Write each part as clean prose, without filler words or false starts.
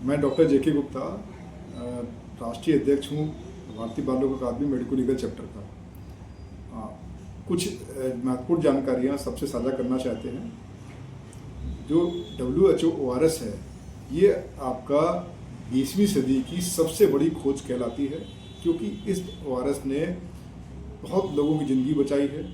मैं डॉक्टर जेके गुप्ता, राष्ट्रीय अध्यक्ष हूँ भारतीय बाल रोग अकादमी मेडिको लीगल चैप्टर का। कुछ महत्वपूर्ण जानकारियाँ सबसे साझा करना चाहते हैं। जो WHO ORS है, ये आपका 20वीं सदी की सबसे बड़ी खोज कहलाती है, क्योंकि इस ORS ने बहुत लोगों की ज़िंदगी बचाई है।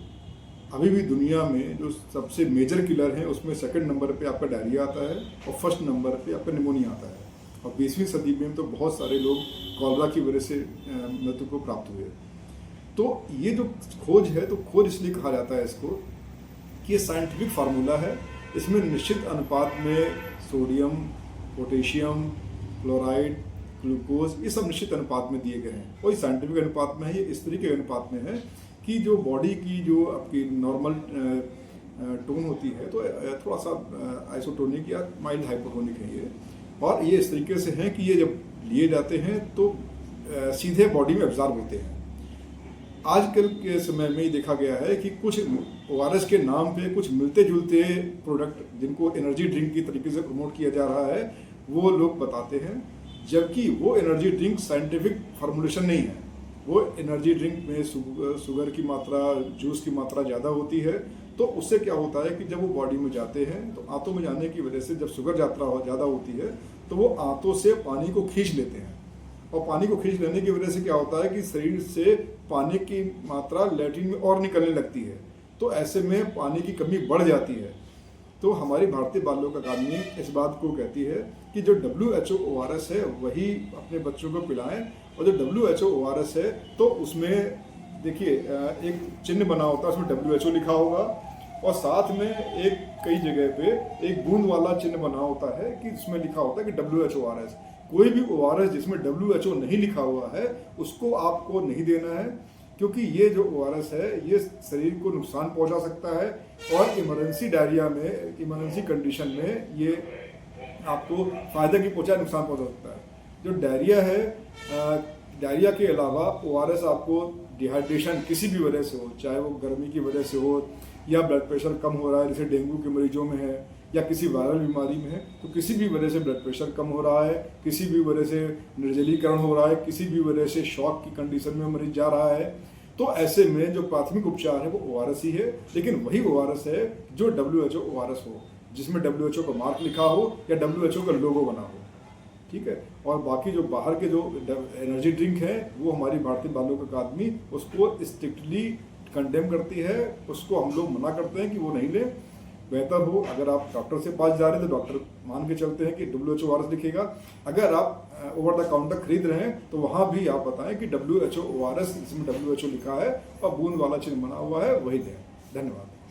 अभी भी दुनिया में जो सबसे मेजर किलर हैं उसमें सेकंड नंबर पे आपका डायरिया आता है और फर्स्ट नंबर पे आपका निमोनिया आता है। और 20वीं सदी में तो बहुत सारे लोग कॉलरा की वजह से मृत्यु को प्राप्त हुए। तो ये जो खोज है, तो खोज इसलिए कहा जाता है इसको कि ये साइंटिफिक फार्मूला है। इसमें निश्चित अनुपात में सोडियम, पोटेशियम, क्लोराइड, ग्लूकोज, ये सब निश्चित अनुपात में दिए गए हैं। और साइंटिफिक अनुपात में है, ये इस तरीके के अनुपात में है कि जो बॉडी की जो आपकी नॉर्मल टोन होती है, तो थोड़ा सा आइसोटोनिक या माइल्ड हाइपोटोनिक है ये। और ये इस तरीके से है कि ये जब लिए जाते हैं तो सीधे बॉडी में एब्जॉर्ब होते हैं। आजकल के समय में ये देखा गया है कि कुछ ORS के नाम पे कुछ मिलते जुलते प्रोडक्ट जिनको एनर्जी ड्रिंक की तरीके से प्रमोट किया जा रहा है, वो लोग बताते हैं, जबकि वो एनर्जी ड्रिंक साइंटिफिक फार्मूलेशन नहीं है। वो एनर्जी ड्रिंक में शुगर की मात्रा, जूस की मात्रा ज़्यादा होती है। तो उससे क्या होता है कि जब वो बॉडी में जाते हैं तो आंतों में जाने की वजह से जब शुगर यात्रा ज़्यादा होती है तो वो आंतों से पानी को खींच लेते हैं। और पानी को खींच लेने की वजह से क्या होता है कि शरीर से पानी की मात्रा लैट्रिन में और निकलने लगती है। तो ऐसे में पानी की कमी बढ़ जाती है। तो हमारी भारतीय बाल रोग अकादमी इस बात को कहती है कि जो WHO ORS है वही अपने बच्चों को पिलाएं। और जो WHO ORS है तो उसमें देखिए एक चिन्ह बना होता है, उसमें WHO लिखा होगा और साथ में एक कई जगह पे एक बूंद वाला चिन्ह बना होता है कि उसमें लिखा होता है कि WHO ORS। कोई भी ORS जिसमें WHO नहीं लिखा हुआ है उसको आपको नहीं देना है, क्योंकि ये जो ORS है ये शरीर को नुकसान पहुंचा सकता है और इमरजेंसी डायरिया में, इमरजेंसी कंडीशन में ये आपको फायदा की बजाय नुकसान पहुंचा सकता है। जो डायरिया है, डायरिया के अलावा ORS आपको डिहाइड्रेशन किसी भी वजह से हो, चाहे वो गर्मी की वजह से हो या ब्लड प्रेशर कम हो रहा है जैसे डेंगू के मरीजों में है या किसी वायरल बीमारी में है, तो किसी भी वजह से ब्लड प्रेशर कम हो रहा है, किसी भी वजह से निर्जलीकरण हो रहा है, किसी भी वजह से शॉक की कंडीशन में मरीज जा रहा है, तो ऐसे में जो प्राथमिक उपचार है वो ORS ही है। लेकिन वही ORS है जो WHO ORS हो, जिसमें WHO का मार्क लिखा हो या WHO का लोगो बना हो, ठीक है। और बाकी जो बाहर के जो एनर्जी ड्रिंक है वो हमारी भारतीय बाल रोग अकादमी उसको स्ट्रिक्टली कंडेम करती है। उसको हम लोग मना करते हैं कि वो नहीं लें। बेहतर हो अगर आप डॉक्टर से पास जा रहे हैं तो डॉक्टर मान के चलते हैं कि WHO ORS लिखेगा। अगर आप ओवर द काउंटर खरीद रहे हैं तो वहाँ भी आप बताएं कि WHO ORS, इसमें WHO लिखा है और बूंद वाला चिन्ह बना हुआ है, वही दें। धन्यवाद।